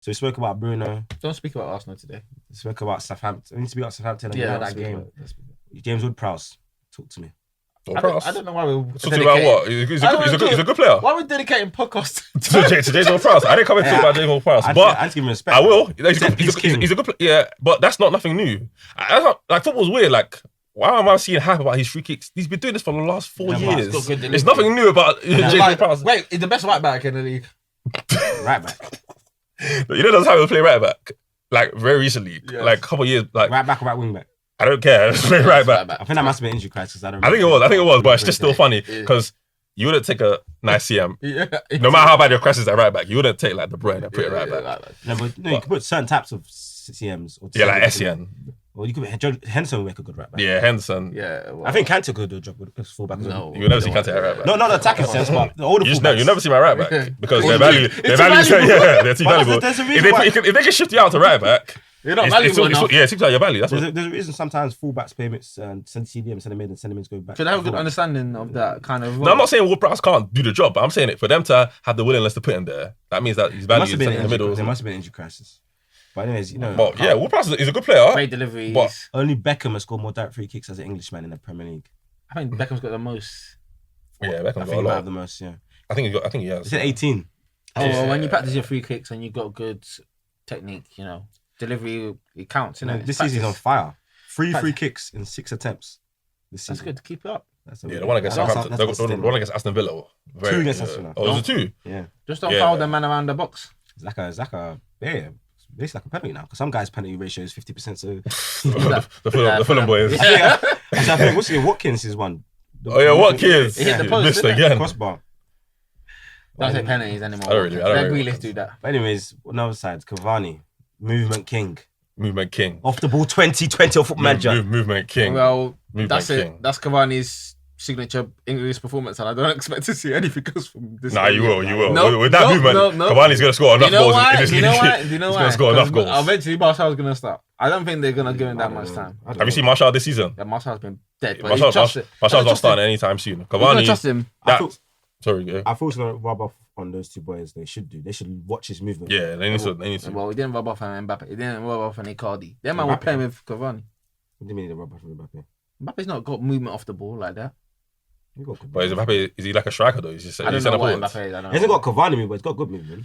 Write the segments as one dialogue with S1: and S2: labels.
S1: So we spoke about Bruno.
S2: Don't speak about Arsenal today.
S1: We spoke about Southampton. We need to speak about Southampton.
S2: Yeah, that game.
S1: James Ward-Prowse, talk to me.
S2: I don't know why we're
S3: talking about what? He's a good player.
S2: Why are we dedicating podcasts
S3: to James Ward-Prowse? I didn't come and talk about James Ward-Prowse, but
S1: I give him respect.
S3: I will. He's a good player. Yeah, but that's not nothing new. Like football's weird. Like, why am I seeing hype about his free kicks? He's been doing this for the last 4 years. There's nothing new about James Ward-Prowse.
S2: Wait, he's the best right back in the league.
S1: Right back.
S3: You know that's how he was playing right back. Like very recently, like a couple of years. Like
S1: right back or right wing back.
S3: I don't care. Just play right back.
S1: I think that must have been injury crisis. I think
S3: it was, but it's just still funny because you wouldn't take a nice CM. No matter how bad your crisis at right back, you wouldn't take like De Bruyne and put it right back.
S1: No, but you could put certain types of CMs. Or
S3: like SCN.
S1: Well, you could Henderson would make a good right back.
S3: Yeah, Henderson.
S1: Yeah, I think Kante could do a job with fullback.
S3: No, you never see Kante at right back.
S1: No, not the attacking sense, but the older fullbacks.
S3: You never see my right back because their value. They're too valuable. If they can shift you out to right back.
S2: You're not valuable enough.
S3: Yeah, it seems like you're valuable.
S1: There's a reason sometimes fullbacks payments and send CDM, send them in, and send them in to go back.
S2: Should I have a good understanding of that kind of role?
S3: No, I'm not saying Ward-Prowse can't do the job, but I'm saying it for them to have the willingness to put him there. That means that his value is in the middle.
S1: There must have been an injury crisis. But anyways,
S3: But yeah, Ward-Prowse is a good player.
S2: Great delivery.
S1: But only Beckham has scored more direct free kicks as an Englishman in the Premier League.
S2: I think Beckham's got the most.
S3: Yeah, Beckham's got a lot.
S1: The most. Yeah.
S3: I think he has.
S1: Is it 18?
S2: Well, when you practice your free kicks and you've got good technique, delivery, it counts.
S1: This season's on fire. 3 free kicks in 6 attempts.
S2: That's good to keep it up.
S3: The one against Southampton, the one against Aston Villa.
S1: 2 against Aston Villa.
S3: Oh, was it 2?
S1: Yeah.
S2: Just don't foul the man around the box.
S1: It's like a it's like a penalty now because some guys' penalty ratio is 50%. So
S3: the Fulham boys.
S1: I think what's it? Watkins is one.
S3: Watkins.
S2: He hit the post,
S3: missed again.
S1: Crossbar.
S2: Don't take penalties anymore.
S3: I don't really.
S2: Let Grealish do that.
S1: But anyways, on the other side, Cavani, movement king. Off the ball 2020 or football manager.
S3: Movement king.
S2: Well, that's it. That's Cavani's signature English performance, and I don't expect to see anything else from this.
S3: Nah, you will. No, with that movement, Cavani's going to score enough goals in this league.
S2: Do you know why?
S3: He's going to score enough goals.
S2: Eventually, Martial's going to start. I don't think they're going to give him that much time.
S3: Have you seen Martial this season?
S2: Yeah, Martial's been dead.
S3: Martial's not starting anytime soon. Cavani.
S2: I trust him.
S3: Sorry, go.
S1: I thought to rub off on those 2 boys. They should watch his movement.
S3: Yeah, they need to.
S2: Well, he didn't rub off on Mbappe. He didn't rub off on Icardi. Them man were playing with Cavani.
S1: What do you mean they rub off on Mbappe?
S2: Mbappe's not got movement off the ball like that.
S3: But is Mbappe? Is he like a striker though?
S2: I don't know what Mbappe is.
S1: He hasn't got Cavani movement, but he's got good movement.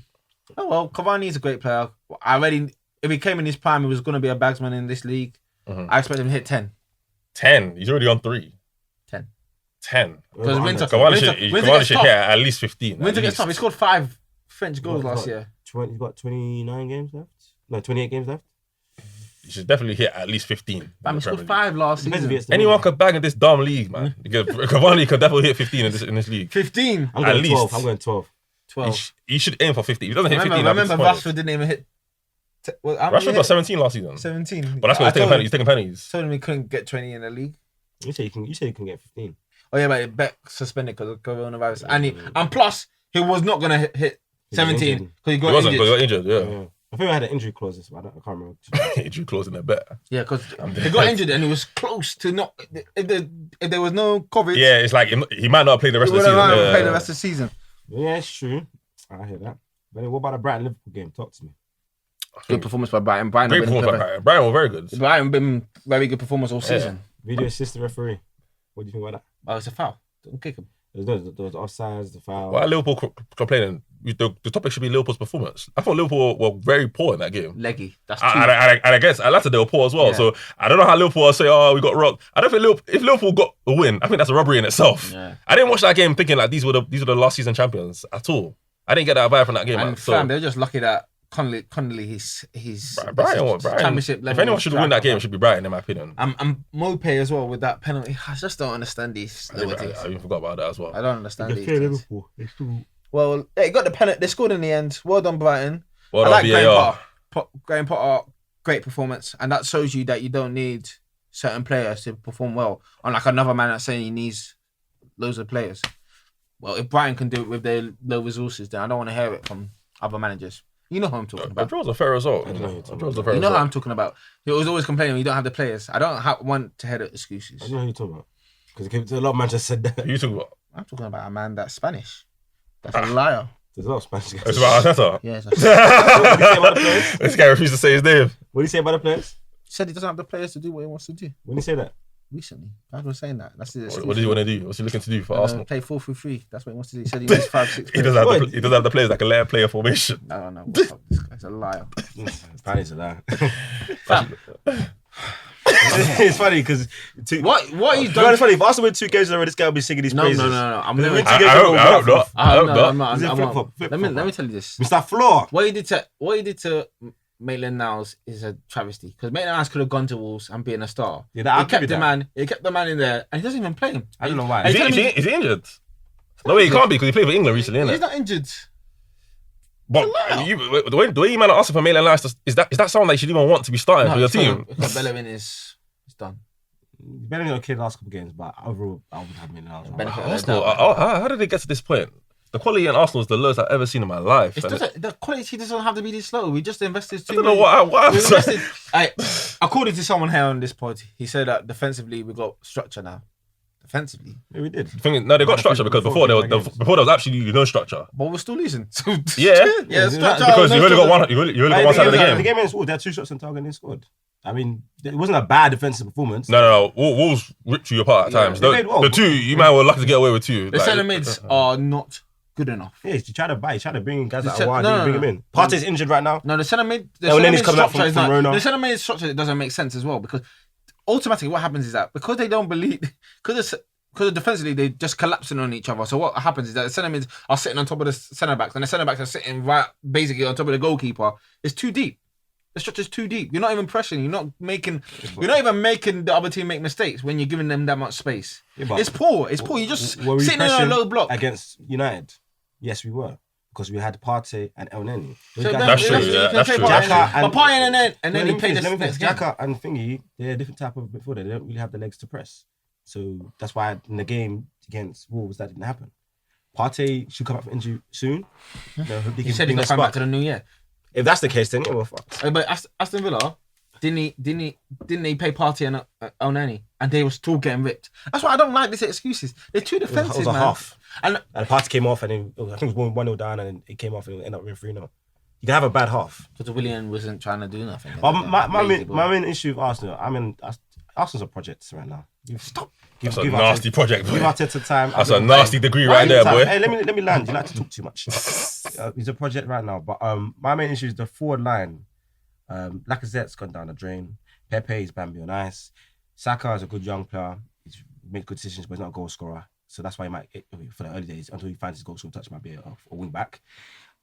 S2: Oh well, Cavani is a great player. If he came in his prime, he was going to be a bagsman in this league. I expect him to hit 10.
S3: 10? He's already on 3. 10.
S2: Because
S3: Cavani should hit at least 15.
S2: Winter gets tough. He scored 5 French goals last year.
S1: He's got 29 games left? No, 28 games left?
S3: You should definitely hit at least 15.
S2: He scored 5 last season.
S3: Anyone could bag in this dumb league, man. Cavani could definitely hit 15 in this league.
S2: 15?
S1: I'm going 12. I'm going 12.
S2: 12.
S3: He should aim for 15. If he doesn't hit 15,
S2: remember Rashford didn't even hit.
S3: Rashford got 17 last season.
S2: 17.
S3: But that's because he's taking penalties.
S2: Told him he couldn't get 20 in the league.
S1: You say you can get 15.
S2: Oh yeah, but Beck suspended because of coronavirus, and plus he was not gonna hit 17 because he got
S3: injured. Yeah.
S1: I think I had an injury clause, but I can't remember.
S3: Injury clause in the bet.
S2: Yeah, because he got injured and he was close to not. If there was no COVID,
S3: yeah, it's like he might not play the rest of the season.
S2: Play the rest of the season.
S1: Yeah, it's true. I hear that. But what about the Brighton Liverpool game? Talk to me.
S2: Good performance by Brighton.
S3: Great performance by Brighton. Brighton were very good.
S2: Brighton been very good performance all season.
S1: Video assist the referee. What do you think about that?
S2: Oh, it's a foul. Don't kick him.
S1: There was offsides, the foul.
S3: Why are Liverpool complaining? The topic should be Liverpool's performance. I thought Liverpool were very poor in that game.
S2: Leggy. That's true.
S3: And I guess Atlanta, they were poor as well. Yeah. So I don't know how Liverpool will say, we got rocked. I don't think if Liverpool got a win, I think that's a robbery in itself. Yeah. I didn't watch that game thinking like these were the last season champions at all. I didn't get that vibe from that game.
S2: And they're just lucky that Connolly, he's
S3: Brighton.
S2: championship level.
S3: If anyone should win that game, it should be Brighton, in my opinion.
S2: And Mopé as well with that penalty. I just don't understand these little things.
S3: I even forgot about that as well.
S2: I don't understand these
S1: things.
S2: Well, they got the penalty. They scored in the end. Well done, Brighton.
S3: Well done, VAR.
S2: Graham Potter, great performance, and that shows you that you don't need certain players to perform well. Unlike another man that's saying he needs loads of players. Well, if Brighton can do it with their low resources, then I don't want to hear it from other managers. You know who I'm talking about.
S3: A draw's a fair result.
S2: You know how I'm talking about. He was always complaining, you don't have the players. I don't want to hear the excuses.
S1: I don't know who you're talking about. Because a lot of managers said that.
S3: Who you talking about?
S2: I'm talking about a man that's Spanish. That's a liar.
S1: There's a lot of Spanish guys.
S3: It's about Arteta.
S2: Yeah.
S1: What did he say about the players?
S3: This guy refused to say his name.
S1: What did he say about the players?
S2: He said he doesn't have the players to do what he wants to do.
S1: When did he say that?
S2: Recently, I was saying that. That's his
S3: What does he want to do? What's he looking to do for Arsenal?
S2: Play 4-3-3. That's what he wants to do. He said he needs 5-6.
S3: He doesn't have the players that can let him play a formation.
S2: I don't know. What's up? This guy's a liar.
S1: Apparently it's a lie. It's funny because
S2: what he's
S1: done. It's funny. If Arsenal win 2 games in a row, this guy will be singing these praises.
S2: No. I'm
S1: never.
S3: I hope not.
S2: Let me tell you this.
S1: Mr. Floor.
S2: What he did to Maitland-Niles is a travesty because Maitland-Niles could have gone to Wolves and been a star.
S1: Yeah,
S2: he kept the man in there and he doesn't even play him.
S1: I don't know why.
S3: Is he injured? No way, he can't be because he played for England recently, isn't it?
S2: He's not injured.
S3: But the way you man are asking for Maitland-Niles, is that someone that you should even want to be starting for your team?
S2: Bellerin is done.
S1: Bellerin okay last couple games, but overall I would have Maitland-Niles.
S3: Arsenal, how did they get to this point? The quality in Arsenal is the lowest I've ever seen in my life.
S2: The quality doesn't have to be this low. We just invested too
S3: I don't know
S2: what. According to someone here on this pod, he said that defensively we got structure now. Defensively,
S1: yeah, we did.
S3: No, they got structure because before there was absolutely no structure.
S2: But we're still losing.
S3: Yeah,
S2: structure.
S3: Because you only got one. You only got one side of the game.
S1: The game against Wolves, they had 2 shots on target and they scored. I mean, it wasn't a bad defensive performance.
S3: No. Wolves ripped you apart at times. The 2, you might were lucky to get away with 2.
S2: The centre mids are not good enough.
S1: Yeah, you try to bring in guys that are wild, bring him in. Partey's injured right now.
S2: No, the centre mid structure it doesn't make sense as well because automatically what happens is that because they don't believe because defensively they just collapsing on each other. So what happens is that the centre mids are sitting on top of the centre backs and the centre backs are sitting right basically on top of the goalkeeper. It's too deep. The structure's too deep. You're not even pressuring. You're not even making the other team make mistakes when you're giving them that much space. Yeah, it's poor. You're just sitting in a low block
S1: against United. Yes, we were. Because we had Partey and El Neni.
S3: That's true. That's true.
S2: But Partey and then he played this next game.
S1: Xhaka and Thingy, they're a different type of midfielder. They don't really have the legs to press. So that's why in the game against Wolves, that didn't happen. Partey should come back from injury soon.
S2: He said he's going to come back to the new year.
S1: If that's the case, then yeah, well, fuck.
S2: But Aston Villa, didn't he pay Partey and El Neni? And they were still getting ripped. That's why I don't like these excuses. They're too defensive,
S1: It was a
S2: man.
S1: half. And Partey came off, and I think it was 1-0 down, and it came off, and it ended up winning 3-0. You can have a bad half.
S2: Because Willian wasn't trying to do nothing.
S1: But my main issue with Arsenal, Arsenal's a project right now.
S2: Stop.
S3: That's a nasty project, boy.
S1: Give Arteta time.
S3: That's a nasty degree right there, boy.
S1: Hey, let me land. You like to talk too much. It's a project right now. But my main issue is the forward line. Lacazette's gone down the drain. Pepe is Bambi on ice. Saka is a good young player. He's made good decisions, but he's not a goal scorer. So that's why he might, for the early days, until he finds his goal scoring touch, might be a wing back.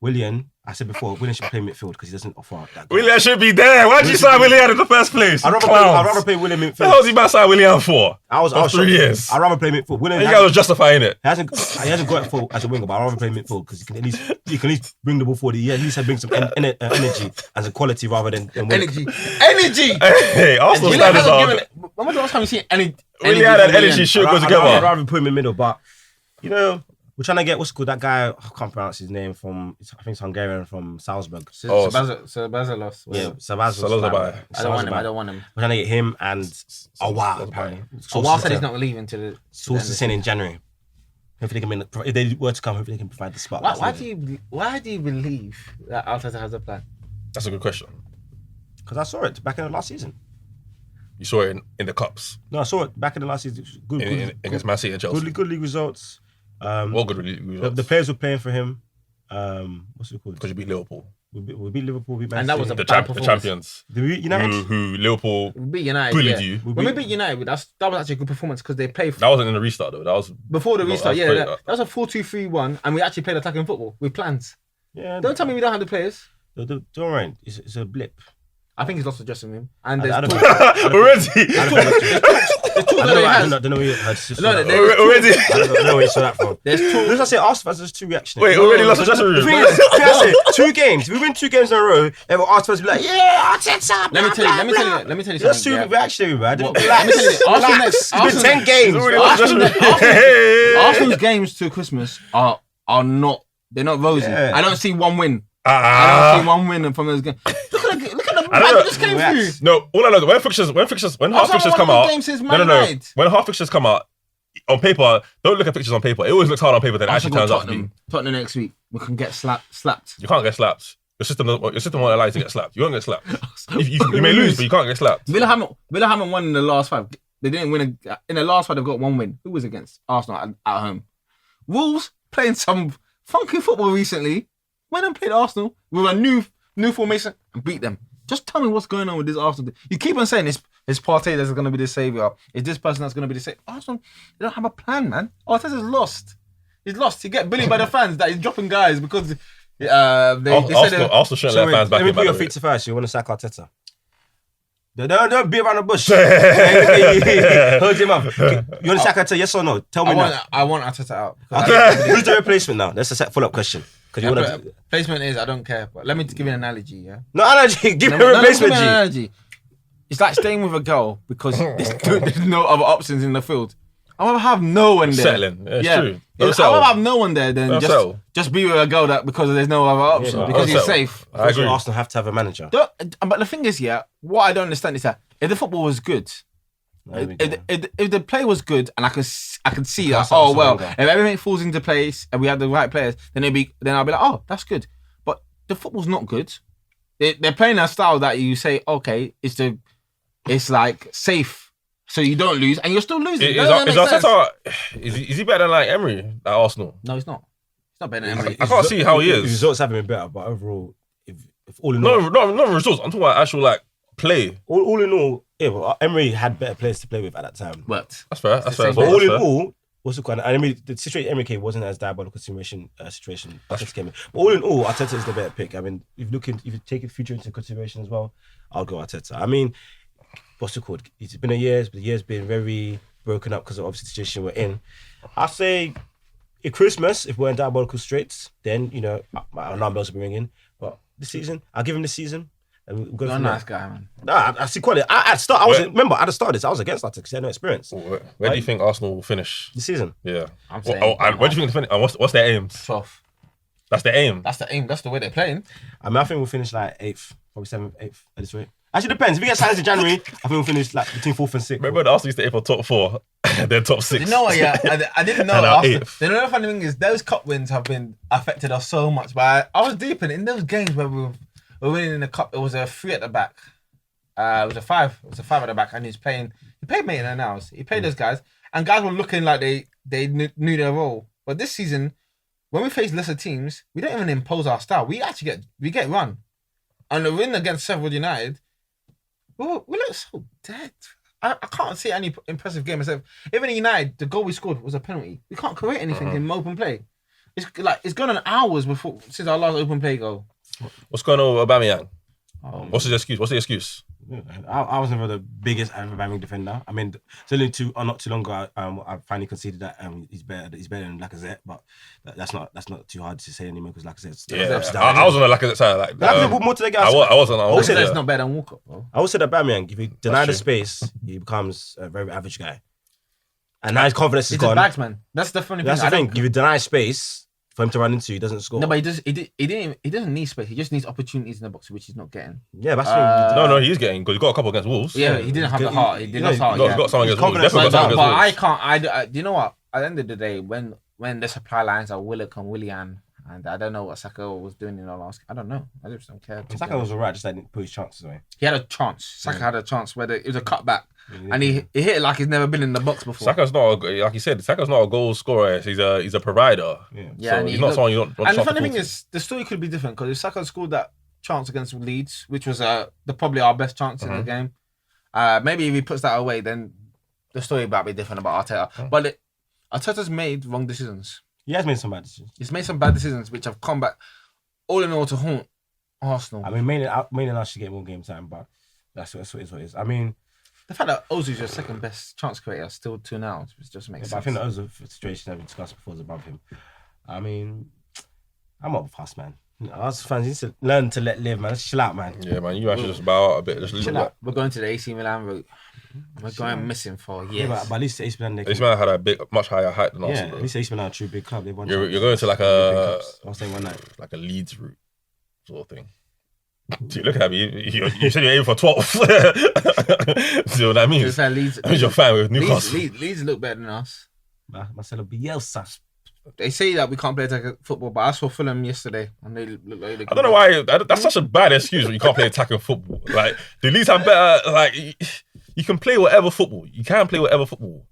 S1: Willian, I said before, Willian should play midfield because he doesn't offer that.
S3: Willian should be there. Why did you sign Willian in the first place?
S1: I'd rather play Willian midfield.
S3: The hell's he about to sign Willian for?
S1: I was 3 years. I'd rather play midfield. Willian,
S3: you guys was justifying it.
S1: He hasn't got it for as a winger, but I'd rather play midfield because he can at least bring the ball forward. He at least bring some energy as a quality rather than
S2: energy.
S3: Hey, Arsenal standards are.
S2: When was the last time you seen any?
S3: Willian had that energy should go together.
S1: I'd rather put him in the middle, but we're trying to get that guy. I can't pronounce his name I think it's Hungarian from Salzburg.
S2: Sabazalos.
S1: Yeah, Sabazalos.
S2: I don't want him.
S1: We're trying to get him and Awar apparently.
S2: Awar said he's not leaving to the.
S1: Sources saying in January. Hopefully they can. If they were to come, hopefully they can provide the spot.
S2: Why do you believe that Arteta has a plan?
S3: That's a good question.
S1: Because I saw it back in the last season.
S3: You saw it in the cups.
S1: No, I saw it back in the last season. Good
S3: against Man City and Chelsea.
S1: Good league results.
S3: What good league results?
S1: The players were playing for him. What's it called?
S3: Because you beat Liverpool.
S1: We beat Liverpool. We beat Man City.
S2: And that was
S3: the champions.
S1: Did we beat United?
S3: Who Liverpool
S2: beat United,
S3: bullied you.
S2: When we beat United, that was actually a good performance because they played.
S3: That wasn't in the restart though. That was
S2: before the restart. That was a 4-2-3-1, and we actually played attacking football with plans.
S1: Yeah.
S2: Don't tell me we don't have the players.
S1: Don't worry. It's a blip.
S2: I think he's lost the dressing room. And there's
S3: already.
S1: I don't know where you heard.
S3: Already.
S1: I don't know where you saw that from.
S2: There's two.
S1: Let's say Arsenal fans, there's 2 reactions.
S3: Wait, already lost the dressing room.
S1: I say 2 games. If we win 2 games in a row, everyone Arsenal fans will be like, yeah, Arteta.
S2: Let me tell you something.
S1: That's 2 reactionary, man.
S2: Let me tell you.
S1: It's been 10 games.
S2: Arsenal's games to Christmas are not. They're not rosy. Yeah. I don't see one win. I don't see one win from those games. Look at the that just came through.
S3: No, all I know when half fixtures come out.
S2: When half fixtures come out,
S3: on paper, don't look at pictures on paper. It always looks hard on paper, then it actually turns out to be.
S2: Tottenham next week. We can get slapped.
S3: You can't get slapped. Your system won't allow you to get slapped. You won't get slapped. You may lose, but you can't get slapped.
S2: Villa haven't won in the last 5. They didn't win in the last 5. They've got 1 win. Who was against Arsenal at home? Wolves playing some funky football recently. Went and played Arsenal with a new formation and beat them. Just tell me what's going on with this Arsenal. You keep on saying it's Partey that's going to be the saviour. It's this person that's going to be the saviour. Arsenal, they don't have a plan, man. Arteta's lost. He's lost. He get bullied by the fans that he's dropping guys because they said
S3: Arsenal shouldn't let fans back in.
S1: Let me put your feet to first. You want to sack Arteta? Don't be around the bush. Hold him up. You want to sack Arteta? Yes or no? Tell me now.
S2: I want Arteta out.
S1: Okay. Who's the replacement now? That's a follow-up question.
S2: Replacement is I don't care. But let me give you an analogy. Yeah.
S1: No analogy. Give me a replacement.
S2: Give me an analogy. It's like staying with a girl because there's no other options in the field. I want to have no one there.
S3: Settling. Yeah, true.
S2: I want to have no one there than just be with a girl that because there's no other option because he's safe.
S3: I agree.
S1: Arsenal have to have a manager.
S2: But the thing is, what I don't understand is that if the football was good, if the play was good and I could see that, if everything falls into place and we have the right players, then I'll be like, oh, that's good. But the football's not good. They're playing a style that you say, okay, it's like safe. So you don't lose, and you're still losing.
S3: Is Arteta, is he better than like Emery at Arsenal?
S2: No, he's not. He's not better than Emery.
S3: I can't see how he is.
S1: His results haven't been better, but overall, if all in
S3: all... No results. I'm talking about actual like play.
S1: All in all, well, Emery had better players to play with at that time.
S2: But
S3: that's fair.
S1: But all in all, what's the kind of... I mean, the situation Emery came wasn't as diabolical situation Arteta came in. But all in all, Arteta is the better pick. I mean, if you take the future into consideration as well, I'll go Arteta. I mean... What's it called? It's been a year, but the year's been very broken up because of obviously the situation we're in. I say at Christmas, if we're in diabolical straits, then, my alarm bells will be ringing. But this season, I'll give him this season. And we'll go
S2: You're a nice guy, man.
S1: Nah, I see quality. At the start of this, I was against that because he had no experience.
S3: Where do you think Arsenal will finish?
S1: This season?
S3: Yeah.
S2: I'm saying...
S3: where do you think they'll finish? And what's their aims?
S2: 12th.
S3: That's their aim?
S2: That's the aim. That's the way they're playing.
S1: I mean, I think we'll finish like 8th, probably 7th, 8th at this rate. Actually, depends. If we get signed in January, I think we'll finish like between 4th and 6th.
S3: Remember, Arsenal used to aim for top 4, then top 6.
S2: You know what? Yeah, I didn't know.
S3: And
S2: the other funny thing is those cup wins have been affected us so much. But I was deep in those games where we were winning in the cup. It was a 3 at the back. It was a 5. It was a 5 at the back, and he played Maitland-Niles. He played those guys, and guys were looking like they knew their role. But this season, when we face lesser teams, we don't even impose our style. We actually get run, and the win against Sheffield United. We look so dead. I can't see any impressive game myself. Even in United, the goal we scored was a penalty. We can't create anything in open play. It's gone on hours since our last open play goal.
S3: What's going on with Aubameyang? What's his excuse? What's the excuse?
S1: I was never the biggest Aubameyang defender. I mean, it's only not too long ago I finally conceded that he's better than Lacazette, but that's not too hard to say anymore because Lacazette's
S3: I was on the Lacazette side.
S1: Lacazette more to the guys.
S3: I wasn't.
S2: Lacazette's not better than Walker, bro.
S1: I would say that Aubameyang, if you deny the space, he becomes a very average guy. And now his confidence is gone.
S2: He's a bagsman. That's the funny thing.
S1: That's the thing. If you deny space for him to run into, he doesn't score.
S2: No, but he doesn't need space. He just needs opportunities in the box, which he's not getting.
S1: Yeah, that's the thing.
S3: No, he's getting because he got a couple against Wolves.
S2: Yeah, he didn't have the heart. He didn't have the heart.
S3: He got some against Wolves. Definitely got some against Wolves.
S2: But I can't. You know what? At the end of the day, when the supply lines are Willock and Willian, and I don't know what Saka was doing in the last. I don't know. I just don't care.
S1: Saka was alright, just didn't put his chances away.
S2: He had a chance. Saka had a chance where it was a cutback. And he hit it like he's never been in the box before.
S3: Saka's not, like you said, Saka's not a goal scorer. He's a provider.
S2: Yeah,
S3: so he's not someone you don't.
S2: And the funny thing is, the story could be different because if Saka scored that chance against Leeds, which was probably our best chance in the game, maybe if he puts that away, then the story might be different about Arteta. But Arteta's made wrong decisions.
S1: He has made some bad decisions.
S2: He's made some bad decisions which have come back, all in all, to haunt Arsenal.
S1: I mean, Maitland should get more game time, but that's what it is. I mean.
S2: The fact that Ozil's your second best chance creator still 2 now just makes sense.
S1: But I think the Ozil situation that we discussed before is above him. I mean, I'm up fast, man. Us fans need to learn to let live, man. Let's chill out, man.
S3: Yeah, man. You actually just bow out a bit. Just
S2: chill out. We're going to the AC Milan route. We're going missing for years.
S1: Yeah, but at least AC Milan.
S3: AC Milan had a much higher height than Arsenal.
S1: Yeah, at least AC Milan are a true big club.
S3: You're going to like a.
S1: I'll say one night.
S3: Like a Leeds route, sort of thing. Dude, look at me. You said you're aiming for 12. See what that means?
S2: Leeds,
S3: that means you're fine with Newcastle.
S2: Leeds look better than us.
S1: Marcelo Bielsa.
S2: They say that we can't play attacking football, but I saw Fulham yesterday and they look like they
S3: I don't know why. That's such a bad excuse when you can't play attacking football. Like the leagues have better. Like you can play whatever football. You can play whatever football.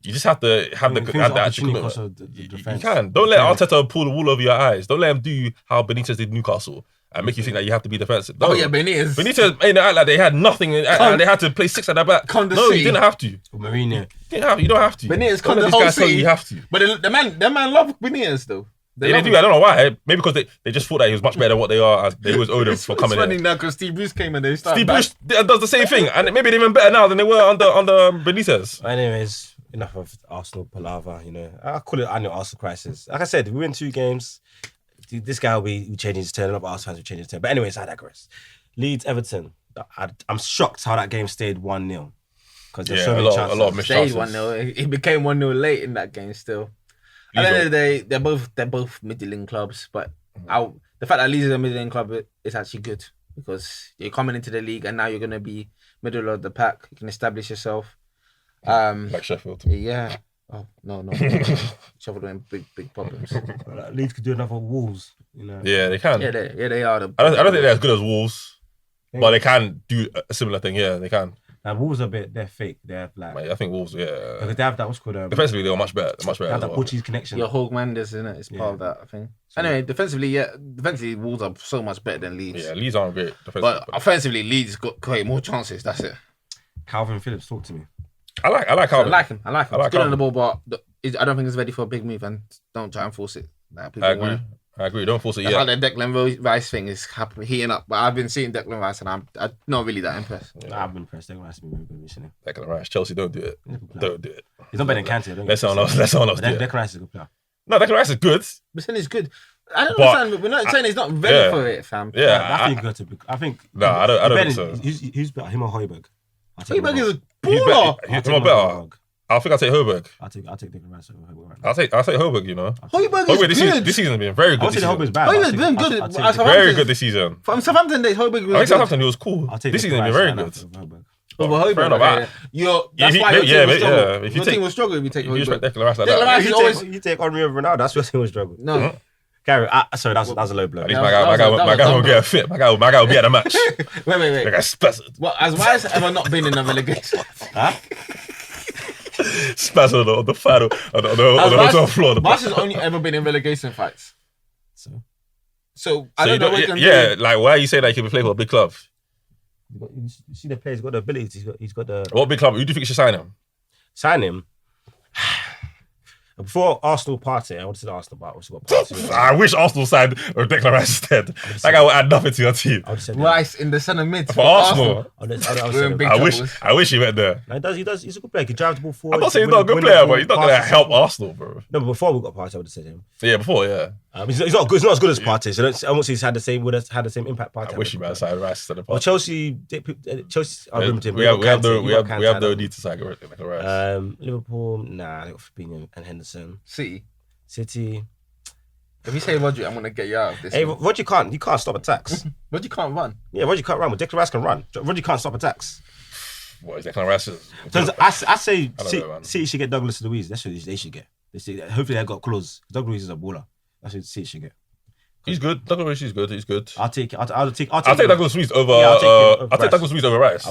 S3: You just have to have the actual commitment. You can. Don't let Arteta pull the wool over your eyes. Don't let him do how Benitez did Newcastle and make you think that you have to be defensive. No.
S2: Oh yeah, Benitez
S3: made it act like they had nothing and they had to play 6 at their back. No, you didn't have to.
S1: Mourinho.
S3: You don't have to.
S2: Benitez con the whole city.
S3: You have to.
S2: But the man love Benitez though.
S3: They do. I don't know why. Maybe because they just thought that he was much better than what they are. They always owed him for coming in.
S2: It's funny now because Steve Bruce came and they started.
S3: Steve Bruce does the same thing, and maybe they're even better now than they were under Benitez.
S1: Anyways, enough of Arsenal palaver. I call it annual Arsenal crisis. Like I said, we win 2 games. This guy will be changing his turn. A lot of Arsenal fans will change his turn. But anyways, I digress. Leeds Everton. I'm shocked how that game stayed 1-0 because there's so many chances.
S3: A lot of missed chances.
S2: 1-0. It became 1-0 late in that game still. At the end of the day, they're both middling clubs, but the fact that Leeds is a middling club is actually good because you're coming into the league and now you're going to be middle of the pack. You can establish yourself.
S3: Like Sheffield.
S2: Yeah. Oh no. Sheffield are in big problems.
S1: Leeds could do another Wolves.
S3: Yeah, they can.
S2: Yeah, they are.
S3: I don't think they're as good as Wolves, but they can do a similar thing. Yeah, they can.
S1: And Wolves they're fake. They're like.
S3: I think Wolves, yeah.
S1: Because they have that, what's called...
S3: defensively, they were much better.
S1: They have that Portuguese connection.
S2: Your Hog Mendes, isn't it? It's part of that, I think. Anyway, defensively, Wolves are so much better than Leeds.
S3: Yeah, Leeds aren't great defensively.
S2: But offensively, Leeds got create more chances, that's it.
S1: Calvin Phillips, talk to me.
S3: I like Calvin.
S2: I like him. He's good on the ball, but I don't think he's ready for a big move and don't try and force it.
S3: I agree. Don't force it yet.
S2: That's how the Declan Rice thing is heating up. But I've been seeing Declan Rice and I'm not really that impressed.
S1: Yeah. I've been impressed. Declan Rice has been very good recently.
S3: Declan Rice. Chelsea, don't do it. Don't do it.
S1: He's not better than Kante.
S3: Let's someone else do it.
S1: Declan Rice is a good player.
S3: No, Declan Rice is good.
S2: We're saying he's good. I don't understand. We're not saying he's not ready for it, fam.
S3: Yeah.
S1: I think...
S3: No, I don't think so.
S1: Who's better, him or Højbjerg?
S2: Højbjerg is a baller.
S3: He's not better. I think I'll take Højbjerg.
S1: I'll take Declan Rice over Højbjerg right
S3: now. I'll take Højbjerg,
S2: Højbjerg is good.
S3: This season has been very good.
S1: I say Højbjerg's bad.
S2: Højbjerg's been good.
S3: Very good this season.
S2: From Southampton days, Højbjerg was
S3: I think Southampton, he was cool. This season has been very good.
S2: Højbjerg. That's why your team will struggle if you take Højbjerg.
S3: You respect Declan Rice like that.
S1: You take Henry over Ronaldo, that's your team will struggle.
S2: No.
S1: Gary, sorry, that was a low blow.
S3: At least my guy will get a fit. My guy will be at the match.
S2: Wait.
S3: That guy's spazzed.
S2: What, has Rice ever not been in a relegation?
S1: Huh?
S3: Spazzed on the final, on the hotel floor.
S2: Rice has only ever been in relegation fights. So I don't know what he can do.
S3: Yeah, like why are you saying that he can play for a big club?
S1: You see the player, he's got the ability. He's got the...
S3: What big club? Who do you think you should sign him?
S1: Sign him? Before Arsenal party, I wanted to Arsenal, but also got party.
S3: I wish Arsenal signed Declan Rice instead. That guy would add nothing to your team.
S2: Rice in the centre mid
S3: for Arsenal.
S2: I
S3: wish he went there.
S1: No, he does. He's a good player. He drives the ball forward.
S3: I'm not saying he's not a good player, but he's not going to help Arsenal, bro.
S1: No, but before we got party, I would have said him.
S3: Yeah, before, yeah.
S1: He's not as good as Partey. So I won't say he's had the same impact. Partey.
S3: I wish he might have signed Rice instead of Partey.
S1: Well, Chelsea.
S3: We have no need to sign Rice.
S1: Liverpool, nah, they got Fabinho and Henderson.
S2: City. If you say Rodri, I'm gonna get you out of this.
S1: Hey, Rodri can't stop attacks.
S2: Rodri can't run.
S1: Yeah, Rodri can't run, but Declan Rice can run. Rodri can't stop attacks.
S3: What is Declan Rice?
S1: So I say City should get Douglas Luiz. That's what they should get. Hopefully they got clause. Douglas Luiz is a baller. That's what City should get.
S3: He's good. Douglas Luiz is good. He's good.
S1: I'll take
S3: Douglas Luiz over. I'll take Douglas Luiz over Rice.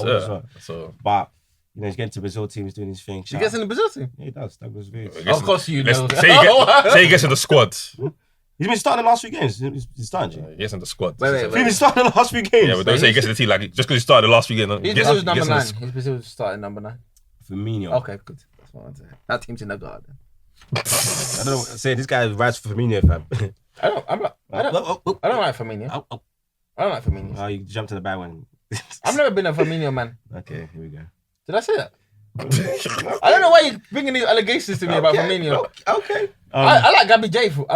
S1: But he's getting to Brazil teams doing his thing.
S2: He gets in the Brazil team?
S1: Yeah, he does. Douglas Luiz.
S2: Of course you know.
S3: Say he gets in the squad.
S1: He's been starting the last few games. He's starting.
S3: He gets in the squad.
S2: Wait.
S1: He's been starting the last few games.
S3: Yeah, but don't say he gets in the team like just because he started the last few games.
S2: He's Brazil's number 9. He's Brazil's starting number 9.
S1: Firmino.
S2: Okay, good. That's what I want to say. That team's in the garden.
S1: I don't know. Say this guy rides for Firmino, fam.
S2: I don't like Firmino. I don't like Firmino.
S1: Oh, you jumped in the bad one.
S2: I've never been a Firmino man.
S1: Okay, here we go.
S2: Did I say that? I don't know why you're bringing these allegations to me about Firmino.
S1: Okay.
S2: I like Gabby J for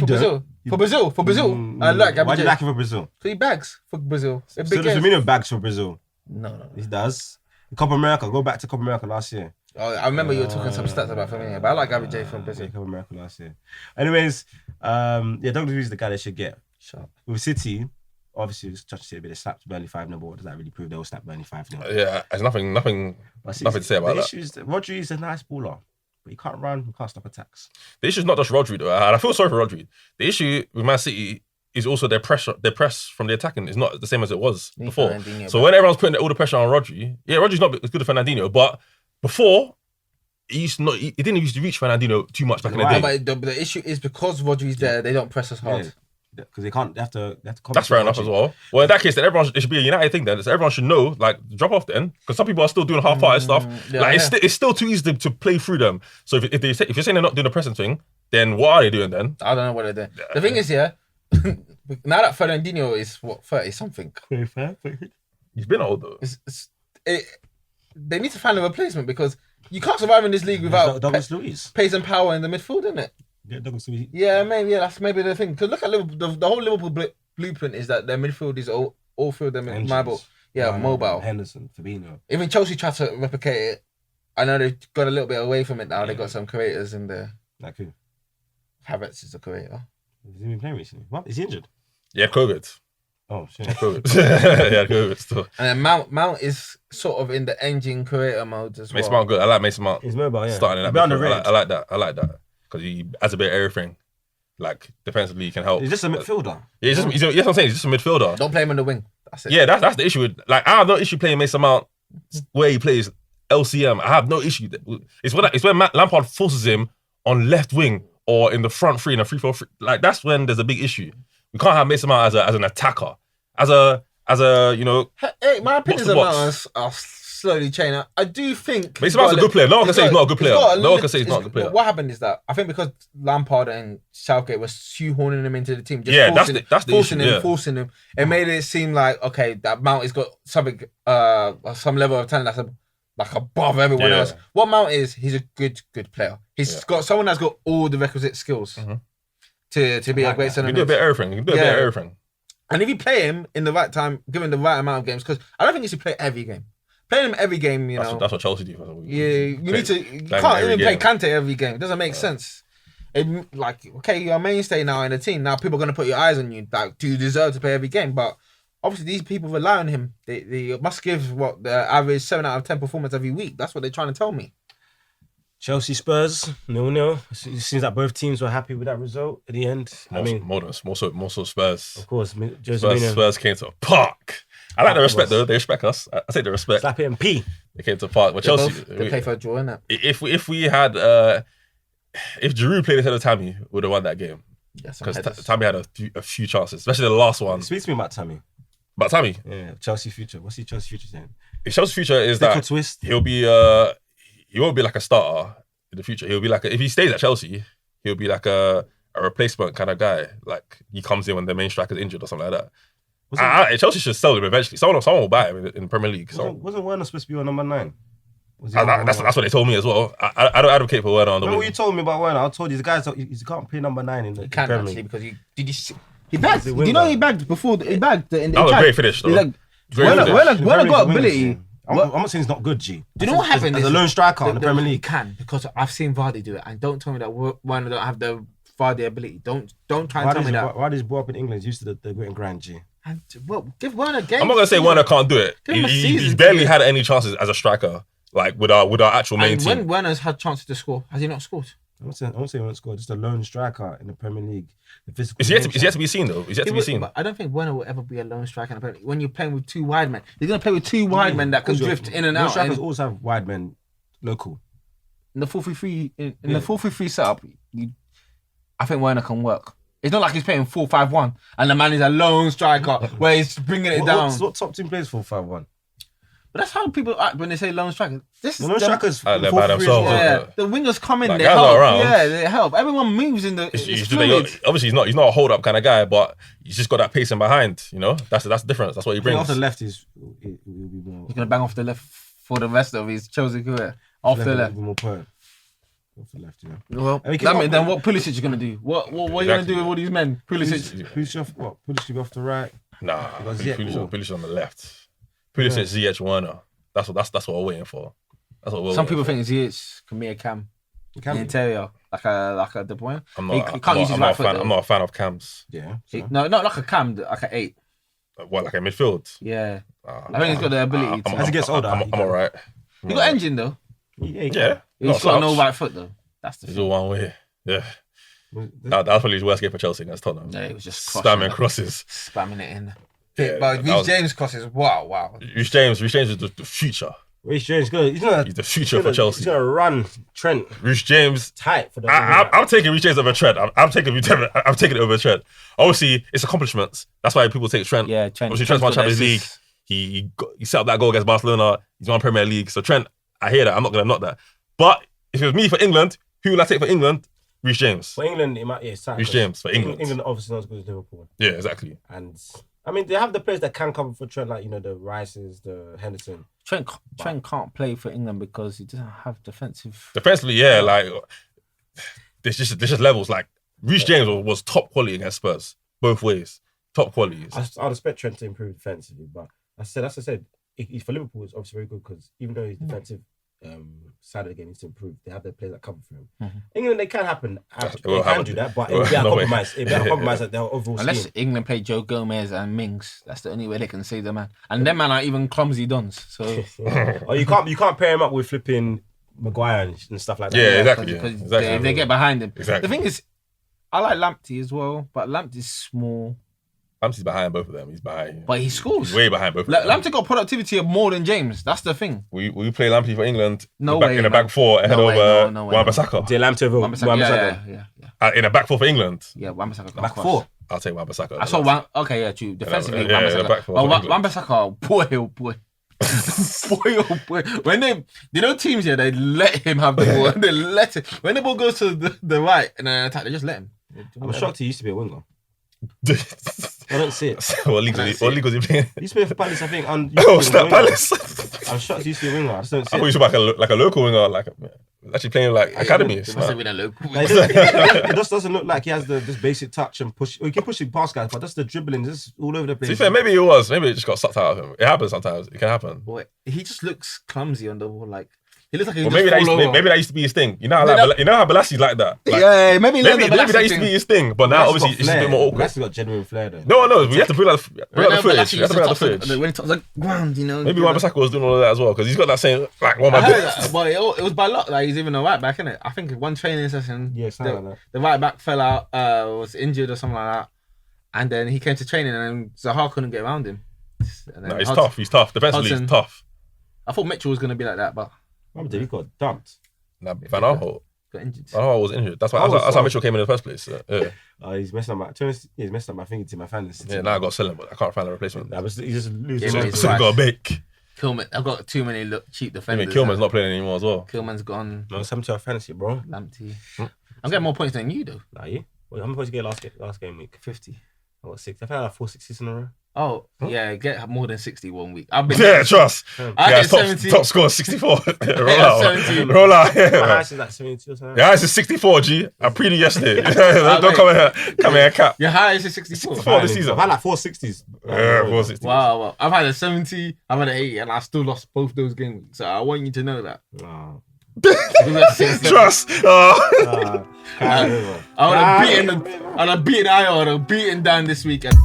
S2: Brazil. For Brazil. I like Gabby J.
S1: Why do you like him for Brazil?
S2: So he bags for Brazil.
S1: So does Firmino bags for Brazil?
S2: No.
S1: He does. Copa America. Go back to Copa America last year.
S2: Oh, I remember you were talking some stats about Firmino, but I like Gabby J from Brazil.
S1: Copa America last year. Anyways, Douglas Luiz is the guy they should get.
S2: Sure.
S1: With City, obviously, it's touched a bit. They slapped Burnley 5-0, but what does that really prove? They will slap Burnley 5-0.
S3: Yeah, there's nothing to say about that.
S1: Rodri is a nice baller. but he can't run, he can't stop attacks.
S3: The issue is not just Rodri though, and I feel sorry for Rodri. The issue with Man City is also their press from the attacking is not the same as it was before. So when everyone's putting all the pressure on Rodri, Rodri's not as good as Fernandinho, but before he didn't used to reach Fernandinho too much back in the day.
S2: But the issue is because Rodri's there, they don't press as hard.
S1: Because they have to
S3: That's fair enough as well. Well, in that case, then it should be a United thing then. So everyone should know, like, drop off then. Because some people are still doing half-hearted stuff. It's still too easy to play through them. So if you're saying they're not doing the pressing thing, then what are they doing then?
S2: I don't know what they're doing. The thing is, now that Fernandinho is, 30-something.
S1: 25?
S3: He's been old though.
S2: They need to find a replacement because you can't survive in this league without
S1: Douglas Luiz.
S2: pace and power in the midfield, isn't it?
S1: Yeah, Douglas Luiz.
S2: Yeah, maybe. Yeah, that's maybe the thing. Because look at Liverpool. The whole Liverpool blueprint is that their midfield is all three of them mobile. Yeah, mobile.
S1: Henderson, Fabinho.
S2: Even Chelsea tried to replicate it. I know they've got a little bit away from it now. They got some creators in there.
S1: Like who?
S2: Havertz is a creator.
S1: Has he been playing recently? What? Is he injured?
S3: Yeah, COVID.
S1: Oh shit.
S3: COVID. Yeah, COVID still.
S2: And then Mount is sort of in the engine creator mode as well.
S3: Mason Mount good. I like Mason Mount.
S1: He's mobile, yeah.
S3: Starting in that
S1: midfield.
S3: I like that. Because he has a bit of everything. Like, defensively, he can help.
S1: He's just a midfielder.
S3: Yeah, that's what I'm saying. He's just a midfielder.
S2: Don't play him on the wing. That's it.
S3: Yeah, that's the issue with, like, I have no issue playing Mason Mount where he plays LCM. I have no issue. It's when Lampard forces him on left wing or in the front three in a 3-4-3. Like, that's when there's a big issue. We can't have Mason Mount as an attacker. As a
S2: Hey, my opinions about us are slowly changing. I do think
S3: Mason Mount's a good player. No one can say he's not a good player. No one can say he's not a good player.
S2: What happened is that I think because Lampard and Southgate were shoehorning him into the team, forcing him, it made it seem like, okay, that Mount has got something, some level of talent that's like above everyone else. What Mount is, he's a good player. He's got someone that's got all the requisite skills to be a great centre.
S3: You can do a bit of everything. You can do a bit of everything.
S2: And if you play him in the right time, given the right amount of games, because I don't think you should play every game. Playing him every game,
S3: that's what Chelsea do.
S2: You can't even play Kante every game. It doesn't make sense. You're a mainstay now in the team. Now people are going to put your eyes on you. Like, do you deserve to play every game? But obviously these people rely on him. They must give the average 7 out of 10 performance every week. That's what they're trying to tell me.
S1: Chelsea Spurs 0-0. It seems like both teams were happy with that result at the end.
S3: More so Spurs.
S1: Of course,
S3: Spurs came to a park. I like the respect though. They respect us. I take the respect.
S1: Slap it and pee.
S3: They came to a park. But Chelsea,
S2: they play for a draw, innit?
S3: If we had if Giroud played instead of Tammy, we would have won that game. Because Tammy had a few chances, especially the last one.
S1: Speak to me about Tammy.
S3: About Tammy?
S1: Yeah, Chelsea future. What's his Chelsea future saying?
S3: His Chelsea future is that
S1: twist.
S3: He'll be he won't be like a starter in the future. He'll be like if he stays at Chelsea, he'll be like a replacement kind of guy. Like he comes in when the main striker's injured or something like that. Chelsea should sell him eventually. Someone will buy him in the Premier League.
S1: Wasn't Werner supposed to be on number 9?
S3: That's what they told me as well. I don't advocate for Werner on the wing.
S1: What you told me about Werner? I told you the guys he can't play number 9 in the Premier League.
S2: Because he bagged. Do you know he bagged before? He bagged in the
S3: that was a great finish though.
S2: Werner got ability.
S1: I'm not saying he's not good, G.
S2: Do you know what happened?
S1: As a lone striker in the Premier League.
S2: He can, because I've seen Vardy do it. And don't tell me that Werner don't have the Vardy ability. Don't try and tell me that.
S1: Vardy's brought up in England. He's used to the grit and grind, G.
S2: And give Werner a game.
S3: I'm not gonna say Werner can't do it. He's barely had any chances as a striker, like with our actual main team.
S2: When Werner's had chances to score, has he not scored?
S1: I won't say he won't score. Just a lone striker in the Premier League.
S3: It's yet to be seen though. It's yet to be seen.
S2: But I don't think Werner will ever be a lone striker in the Premier League. When you're playing with 2 wide men, he's gonna play with 2 wide men that can drift in and out.
S1: Lone strikers always have wide men local.
S2: In the 4-3-3, in the 4-3-3 setup, I think Werner can work. It's not like he's playing 4-5-1 and the man is a lone striker where he's bringing it down.
S1: What top team plays 4-5-1?
S2: But that's how people act when they say lone striker.
S1: Lone strikers
S3: they're by themselves.
S2: Yeah, the wingers come in,
S3: like
S2: they help.
S3: Around.
S2: Yeah, they help. Everyone moves in the.
S3: Obviously, he's not a hold up kind of guy, but he's just got that pacing behind. You know, that's the difference. That's what he brings.
S1: Off the left he'll be more.
S2: He's gonna bang off the left for the rest of his Chelsea career. Off the left.
S1: More poet. Off the left, yeah.
S2: Well, then what Pulisic is gonna do? What are you gonna do with all these men?
S1: Pulisic off what? Pulisic off the right.
S3: Nah, Pulisic on the left. Pulisic, Ziyech, Werner. That's what we're waiting for. That's what
S2: some people think Ziyech can be a cam. The interior, like a De Bruyne.
S3: I'm not a fan of cams.
S1: Yeah.
S2: No, not like a cam, like an 8.
S3: What, like a midfield?
S2: Yeah. I think he's got the ability.
S1: As he gets older,
S3: I'm alright.
S2: He got engine though.
S3: Yeah.
S2: He's got no right foot though. That's the
S3: It's
S2: thing.
S3: all one way. Yeah. That was probably his worst game for Chelsea against Tottenham.
S2: Yeah, it was just
S3: spamming crosses.
S2: Spamming it in.
S3: Yeah,
S2: But Reece James crosses, wow.
S3: Reece James is the future.
S1: Reece James, he's
S3: the future for Chelsea.
S1: He's gonna run Trent.
S3: Reece James
S1: tight for the.
S3: I'm taking Reece James over Trent. I'm taking it over Trent. Obviously, it's accomplishments. That's why people take Trent.
S2: Yeah, Trent.
S3: Obviously, Trent's won Champions League. He set up that goal against Barcelona. He's won Premier League. So Trent, I hear that. I'm not gonna knock that. But if it was me for England, who would I take for England? Reece James.
S1: For England, it might it's tight.
S3: Reece James for England.
S1: England obviously not as good as Liverpool.
S3: Yeah, exactly.
S1: And I mean, they have the players that can cover for Trent, like the Rices, the Henderson.
S2: Trent can't play for England because he doesn't have defensive.
S3: Defensively, yeah, like there's just levels. Like Reece James was top quality against Spurs, both ways, top qualities.
S1: I'd expect Trent to improve defensively, but as I said, he's for Liverpool is obviously very good because even though his defensive side of the game needs to improve, they have their players that cover for him. England, they can happen. They can do that, but it'll be a compromise. It'll be a compromise at their overall
S2: Unless
S1: scheme.
S2: England play Joe Gomez and Mings, that's the only way they can save the man. And them man are even clumsy dons. So
S1: or you can't pair him up with flipping Maguire and stuff like that.
S3: Yeah, exactly.
S2: Because
S3: Exactly.
S2: if they get behind him.
S3: Exactly.
S2: The thing is, I like Lamptey as well, but Lamptey's small.
S3: Lamptey's behind both of them. He's behind.
S2: But he scores.
S3: He's way behind both of them.
S2: Lamptey got productivity of more than James. That's the thing.
S3: Will you play Lamptey for England
S2: No way,
S3: in the
S2: man.
S3: back four ahead
S2: No way,
S3: of
S2: no way,
S3: Wan-Bissaka?
S1: Dear Lamptey over
S2: Wan-Bissaka,
S1: Wan-Bissaka.
S2: yeah.
S3: In the back four for England?
S2: Yeah, Wan-Bissaka got
S1: Back
S2: cross.
S1: four.
S3: I'll take Wan-Bissaka.
S2: I saw one. Okay, yeah, true. Defensively,
S3: Yeah, back four for England.
S2: Wan-Bissaka, boy, oh boy. boy. When they, teams here, they let him have the ball. They let him. When the ball goes to the right and then attack, they just let him.
S1: I'm shocked he used to be a winger. I don't see it.
S3: What league was he playing?
S1: He used to be for Palace, I think.
S3: Oh, snap, Palace.
S1: I'm shocked he used to be a winger. I just don't
S3: I
S1: see
S3: thought he
S1: it.
S3: was like a local winger, actually playing like academy.
S2: It must have been a local.
S1: Like, it just doesn't look like he has this basic touch and push. He can push it past guys, but that's the dribbling, just all over the
S3: To
S1: place.
S3: be fair, maybe it was. Maybe it just got sucked out of him. It happens sometimes. It can happen.
S2: Boy, he just looks clumsy on the ball. Like he looks like he
S3: Well,
S2: just
S3: maybe that used to be his thing. You know how Balassi's like that. Like,
S2: yeah, maybe
S3: maybe that used to be his thing, but now obviously it's just a bit more awkward.
S1: That's got genuine flair though.
S3: No, we have to bring out the footage. We have to bring out the footage.
S2: When he touched the ground,
S3: Maybe Wan-Bissaka was doing all of that as well because he's got that same like one
S2: I
S3: of
S2: heard
S3: my
S2: that, but it was by luck that he's even a right back, innit? I think one training session,
S1: Yeah, something like that.
S2: the right back fell out, was injured or something like that, and then he came to training and Zaha couldn't get around him. And then
S3: No, he's tough. Defensively,
S2: Hudson.
S3: he's tough.
S2: I thought Mitchell was gonna be like that, but
S1: He got dumped.
S3: Nah, Van Aanholt
S2: got injured.
S3: was injured. That's how Mitchell came in the first place. Yeah.
S1: He's messing up my finger to my fantasy.
S3: Yeah, now I got to sell him, but I can't find a replacement.
S1: He's just losing.
S2: Yeah,
S3: So
S2: he's
S3: so we
S2: right.
S3: got a bake.
S2: Killman, I've got too many cheap
S3: I
S2: defenders.
S3: mean, Kilman's not playing anymore as well.
S2: Killman's gone.
S1: No, it's 70 fantasy, bro.
S2: Lamptey. I'm getting more points than you though.
S1: Nah, you? Well, how many points did you get last game week?
S2: 50.
S1: I got 6. I've had like 4 6s in a row.
S2: Oh, yeah, get more than 60 1 week. I've been
S3: Yeah, trust.
S2: I
S3: Yeah,
S2: get 70.
S3: top score 64. Roll
S2: Yeah,
S3: out.
S2: 70.
S3: Roll out.
S1: My
S3: Yeah.
S1: highest is like 72 or something.
S3: Yeah, it's a 64, G. I previewed yesterday. Don't come here and cap.
S2: Your highest is 64.
S3: 64 this season.
S1: I've had like 4 60s.
S3: Yeah, 460.
S2: Wow. I've had a 70, I've had an 80, and I still lost both those games. So I want you to know that.
S1: Nah.
S3: Trust.
S1: Nah.
S2: I would have beaten Ayo, I would have beaten down this weekend.